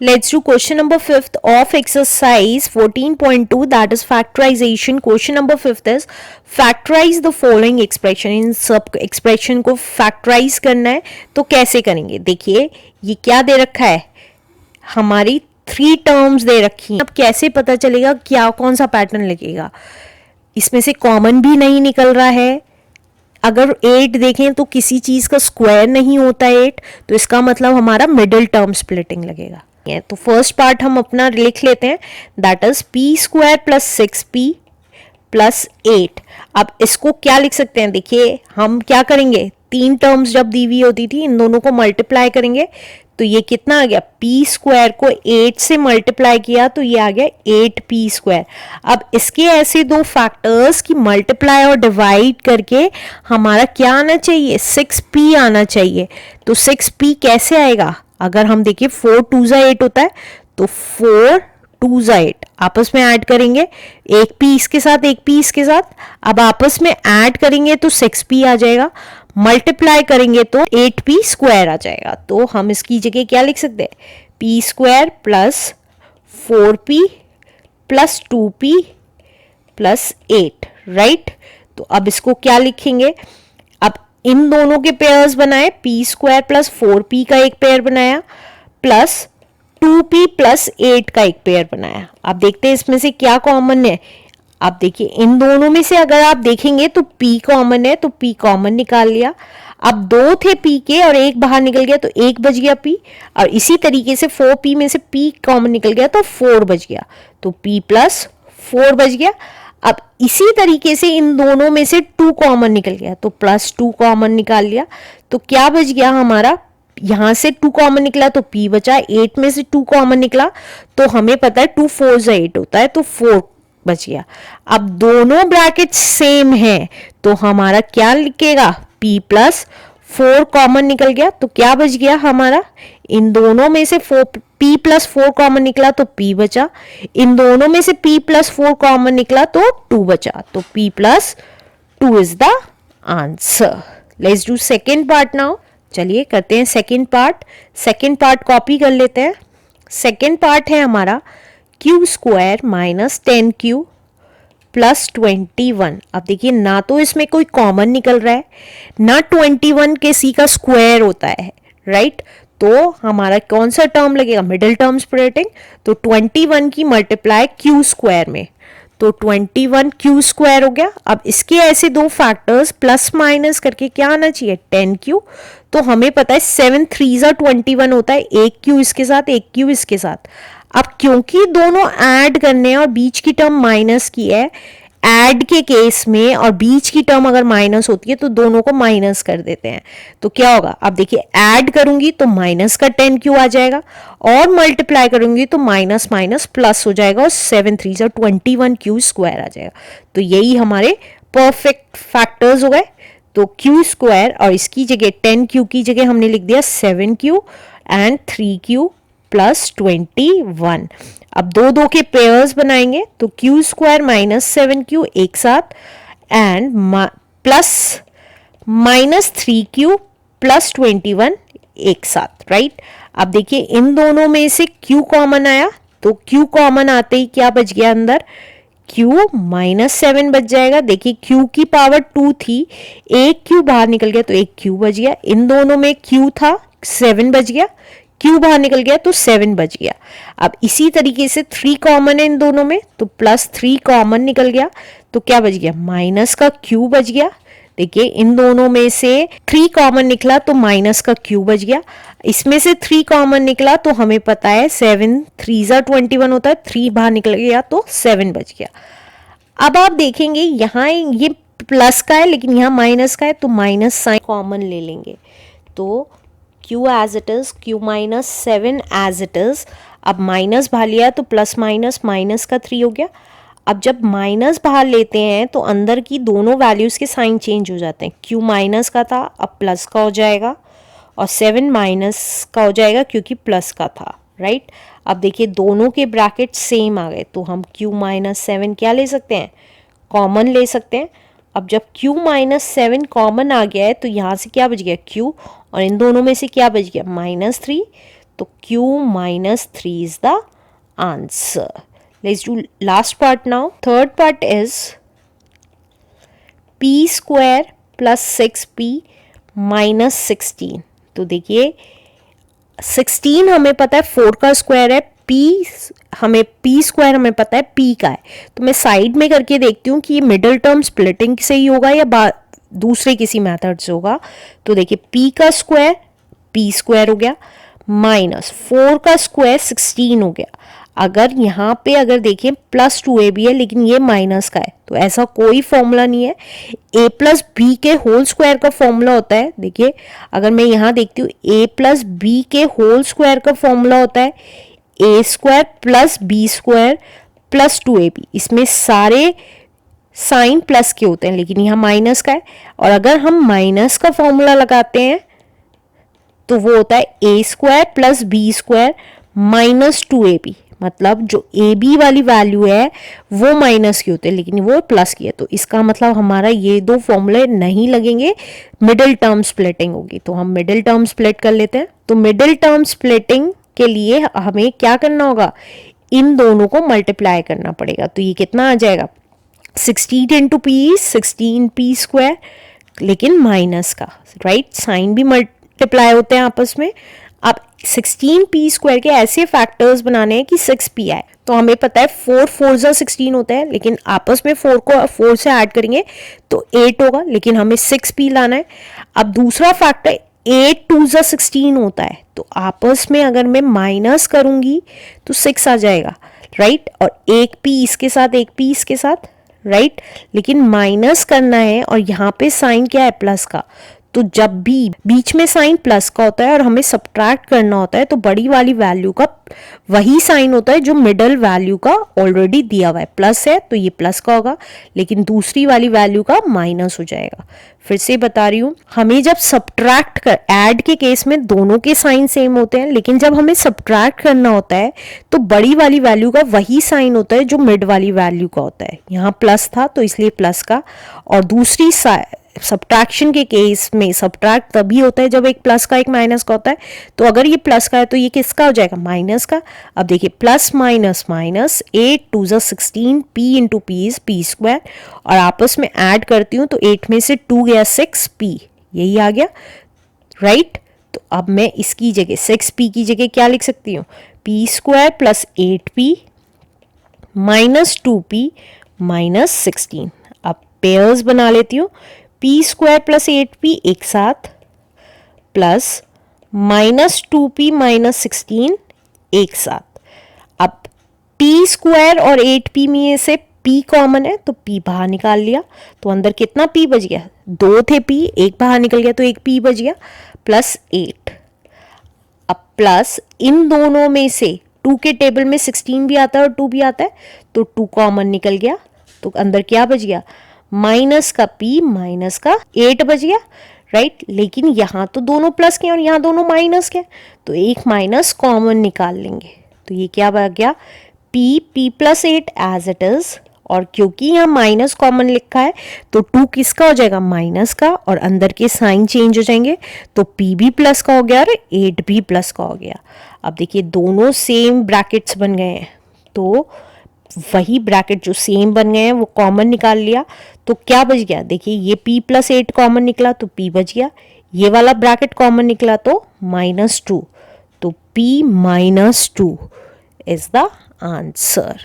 Let's do question number 5th of exercise 14.2, that is factorization. Question number 5th is factorize the following expression. इन सब expression को factorize करना है तो कैसे करेंगे? देखिए ये क्या दे रखा है, हमारी 3 टर्म्स दे रखी हैं. अब कैसे पता चलेगा क्या कौन सा पैटर्न लगेगा? इसमें से कॉमन भी नहीं निकल रहा है. अगर 8 देखें तो किसी चीज़ का स्क्वायर नहीं होता 8, तो इसका मतलब हमारा मिडिल टर्म स्प्लिटिंग लगेगा. तो फर्स्ट पार्ट हम अपना लिख लेते हैं, that is P square plus 6p plus 8. अब इसको क्या लिख सकते हैं? देखिए हम क्या करेंगे, 3 टर्म्स जब दी हुई होती थी इन दोनों को मल्टीप्लाई करेंगे तो ये कितना आ गया, पी स्क्वायर को 8 से मल्टीप्लाई किया तो ये आ गया 8p स्क्वायर. अब इसके ऐसे दो फैक्टर्स की मल्टीप्लाई और डिवाइड करके हमारा क्या आना चाहिए, 6p आना चाहिए. तो 6p कैसे आएगा? अगर हम देखिए 4 2 8 होता है तो 4 2 8 आपस में ऐड करेंगे, एक पी इसके साथ एक पी इसके साथ. अब आपस में ऐड करेंगे तो 6p आ जाएगा, मल्टीप्लाई करेंगे तो 8p स्क्वायर आ जाएगा. तो हम इसकी जगह क्या लिख सकते हैं, p square plus 4p plus 2p plus 8, right. तो अब इसको क्या लिखेंगे, अब इन दोनों के पेयर्स बनाए, पी स्क्वायर प्लस 4p का एक पेयर बनाया प्लस 2p प्लस 8 का एक पेयर बनाया. अब देखते हैं इसमें से क्या कॉमन है. आप देखिए इन दोनों में से अगर आप देखेंगे तो p कॉमन है तो p कॉमन निकाल लिया. अब 2 थे p के और एक बाहर निकल गया तो 1 बच गया p, और इसी तरीके से 4p में से p कॉमन निकल गया तो 4 बच गया, तो p प्लस 4 बच गया. अब इसी तरीके से इन दोनों में से 2 कॉमन निकल गया तो प्लस 2 कॉमन निकाल लिया. तो क्या बच गया हमारा, यहां से 2 कॉमन निकला तो p बचा, 8 में से 2 कॉमन निकला तो हमें पता है 2 4 8 होता है तो 4 बच गया. अब दोनों ब्रैकेट सेम है तो हमारा क्या लिखेगा, p प्लस 4 कॉमन निकल गया तो क्या बच गया हमारा, इन दोनों में से p प्लस 4 कॉमन निकला तो p बचा, इन दोनों में से p प्लस 4 कॉमन निकला तो 2 बचा, तो p plus 2 is the answer. Let's do second part now. चलिए करते हैं second part. Second part copy कर लेते हैं. सेकेंड पार्ट है हमारा Q square minus 10q plus 21. अब देखिए ना तो इसमें कोई कॉमन निकल रहा है ना 21 किसी का स्क्वायर होता है, राइट. तो हमारा कौन सा टर्म लगेगा, मिडिल टर्म स्प्लिटिंग. तो 21 की मल्टीप्लाई क्यू स्क्वायर में तो 21 क्यू स्क्वायर हो गया. अब इसके ऐसे दो फैक्टर्स प्लस माइनस करके क्या आना चाहिए, 10q. तो हमें पता है 7 3 21 होता है, एक क्यू इसके साथ एक क्यू इसके साथ. अब क्योंकि दोनों ऐड करने हैं और बीच की टर्म माइनस की है, ऐड के केस में और बीच की टर्म अगर माइनस होती है तो दोनों को माइनस कर देते हैं. तो क्या होगा, अब देखिए ऐड करूंगी तो माइनस का 10q आ जाएगा और मल्टीप्लाई करूंगी तो माइनस माइनस प्लस हो जाएगा और 7 3 21q स्क्वायर आ जाएगा. तो यही हमारे परफेक्ट फैक्टर्स हो गए. तो q स्क्वायर और इसकी जगह 10q की जगह हमने लिख दिया 7q एंड 3q प्लस 21. अब दो दो के पेयर्स बनाएंगे तो q स्क्वायर माइनस 7q एक साथ and plus minus 3q plus 21 एक साथ, राइट. अब देखिए इन दोनों में से q कॉमन आया तो q कॉमन आते ही क्या बच गया अंदर, q माइनस 7 बच जाएगा. देखिए q की पावर 2 थी, एक q बाहर निकल गया तो एक q बच गया. इन दोनों में q था 7 बच गया, q बाहर निकल गया तो 7 बच गया. अब इसी तरीके से 3 कॉमन है इन दोनों में तो प्लस 3 कॉमन निकल गया तो क्या बच गया, माइनस का q बच गया. देखिए इन दोनों में से 3 कॉमन निकला तो माइनस का q बच गया. इसमें से 3 कॉमन निकला तो हमें पता है 7 3 21 होता है, 3 बाहर निकल गया तो 7 बच गया. अब आप देखेंगे यहाँ ये प्लस का है लेकिन यहाँ माइनस का है तो माइनस साइन कॉमन ले लेंगे तो q as it is, q minus 7 as it is. अब माइनस बाहर लिया तो प्लस माइनस माइनस का 3 हो गया. अब जब माइनस बाहर लेते हैं तो अंदर की दोनों वैल्यूज के साइन चेंज हो जाते हैं. q माइनस का था अब प्लस का हो जाएगा और 7 माइनस का हो जाएगा क्योंकि प्लस का था, राइट. अब देखिए दोनों के ब्रैकेट सेम आ गए तो हम q माइनस 7 क्या ले सकते हैं, कॉमन ले सकते हैं. अब जब q माइनस 7 कॉमन आ गया है तो यहाँ से क्या बच गया q और इन दोनों में से क्या बच गया माइनस 3. तो q minus 3 is the answer. Let's do last part now. Third part is p square plus 6p minus 16. तो देखिए 16 हमें पता है 4 का स्क्वायर है, हमें p स्क्वायर हमें पता है p का है, तो मैं साइड में करके देखती हूँ कि ये मिडिल टर्म स्प्लिटिंग से ही होगा या दूसरे किसी मेथड से होगा. तो देखिए p का स्क्वायर p स्क्वायर हो गया माइनस 4 का स्क्वायर 16 हो गया. अगर यहाँ पे अगर देखें प्लस 2ab है लेकिन ये माइनस का है, तो ऐसा कोई फॉर्मूला नहीं है. a प्लस बी के होल स्क्वायर का फॉर्मूला होता है. देखिए अगर मैं यहाँ देखती हूँ a प्लस बी के होल स्क्वायर का फॉर्मूला होता है a square plus B square plus 2ab. इसमें सारे साइन प्लस के होते हैं लेकिन यहाँ माइनस का है. और अगर हम माइनस का फॉर्मूला लगाते हैं तो वो होता है a square plus B square minus 2ab. मतलब जो ए बी वाली वैल्यू है वो माइनस की होती है लेकिन वो प्लस की है. तो इसका मतलब हमारा ये दो फॉर्मूले नहीं लगेंगे, मिडिल टर्म स्प्लिटिंग होगी. तो हम मिडिल टर्म स्प्लिट कर लेते हैं. तो मिडिल टर्म स्प्लिटिंग के लिए हमें क्या करना होगा, इन दोनों को मल्टीप्लाई करना पड़ेगा. तो ये कितना आ जाएगा 16 इंटू पी 16p स्क्वायर लेकिन माइनस का, राइट. साइन भी मल्टीप्लाई होते हैं आपस में. अब 16p स्क्वायर के ऐसे फैक्टर्स बनाने हैं कि 6p आए. तो हमें पता है 4 4 जा 16 होता है लेकिन आपस में 4 को 4 से ऐड करेंगे तो 8 होगा लेकिन हमें 6p लाना है. अब दूसरा फैक्टर 8 2 जा 16 होता है, तो आपस में अगर मैं माइनस करूंगी तो 6 आ जाएगा, राइट. और एक p इसके साथ एक p इसके साथ, राइट. लेकिन माइनस करना है और यहाँ पे साइन क्या है प्लस का. तो जब भी बीच में साइन प्लस का होता है और हमें सब्ट्रैक्ट करना होता है तो बड़ी वाली वैल्यू का वही साइन होता है जो मिडल वैल्यू का ऑलरेडी दिया हुआ है. प्लस है तो ये प्लस का होगा लेकिन दूसरी वाली वैल्यू का माइनस हो जाएगा. फिर से बता रही हूँ, हमें जब सब्ट्रैक्ट कर ऐड के केस में दोनों के साइन सेम होते हैं लेकिन जब हमें सब्ट्रैक्ट करना होता है तो बड़ी वाली वैल्यू का वही साइन होता है जो मिड वाली वैल्यू का होता है. यहाँ प्लस था तो इसलिए प्लस का. और दूसरी सब्ट्रैक्शन के केस में सब्ट्रैक्ट तभी होता है जब एक प्लस का एक माइनस का होता है. तो अगर ये प्लस का है तो ये किसका हो जाएगा, माइनस का. अब देखिए प्लस माइनस माइनस 8 2 जा 16 p into P is P square. और आपस में ऐड करती हूँ तो 8 में से 2 गया 6p, यही आ गया, राइट. तो अब मैं इसकी जगह 6p की जगह क्या लिख सकती हूँ, p square plus 8p minus 2p minus 16. अब पेयर्स बना लेती हूँ, p स्क्वायर प्लस 8p एक साथ प्लस माइनस 2p माइनस 16 एक साथ. अब p स्क्वायर और 8p में से p कॉमन है तो p बाहर निकाल लिया. तो अंदर कितना p बच गया, 2 थे p, एक बाहर निकल गया तो एक p बच गया प्लस 8. अब प्लस इन दोनों में से 2 के टेबल में 16 भी आता है और 2 भी आता है तो 2 कॉमन निकल गया. तो अंदर क्या बच गया, माइनस का p माइनस का 8 बच गया, राइट. लेकिन यहाँ तो दोनों प्लस के और यहाँ दोनों माइनस के, तो एक माइनस कॉमन निकाल लेंगे. तो ये क्या बच गया, p plus 8 as it is. और क्योंकि यहाँ माइनस कॉमन लिखा है तो 2 किसका हो जाएगा, माइनस का. और अंदर के साइन चेंज हो जाएंगे तो p भी प्लस का हो गया और 8 भी प्लस का हो गया. अब देखिए दोनों सेम ब्रैकेट्स बन गए हैं तो वही ब्रैकेट जो सेम बन गए हैं वो कॉमन निकाल लिया. तो क्या बच गया, देखिए ये p प्लस 8 कॉमन निकला तो p बच गया. ये वाला ब्रैकेट कॉमन निकला तो -2. तो p -2 इज द आंसर.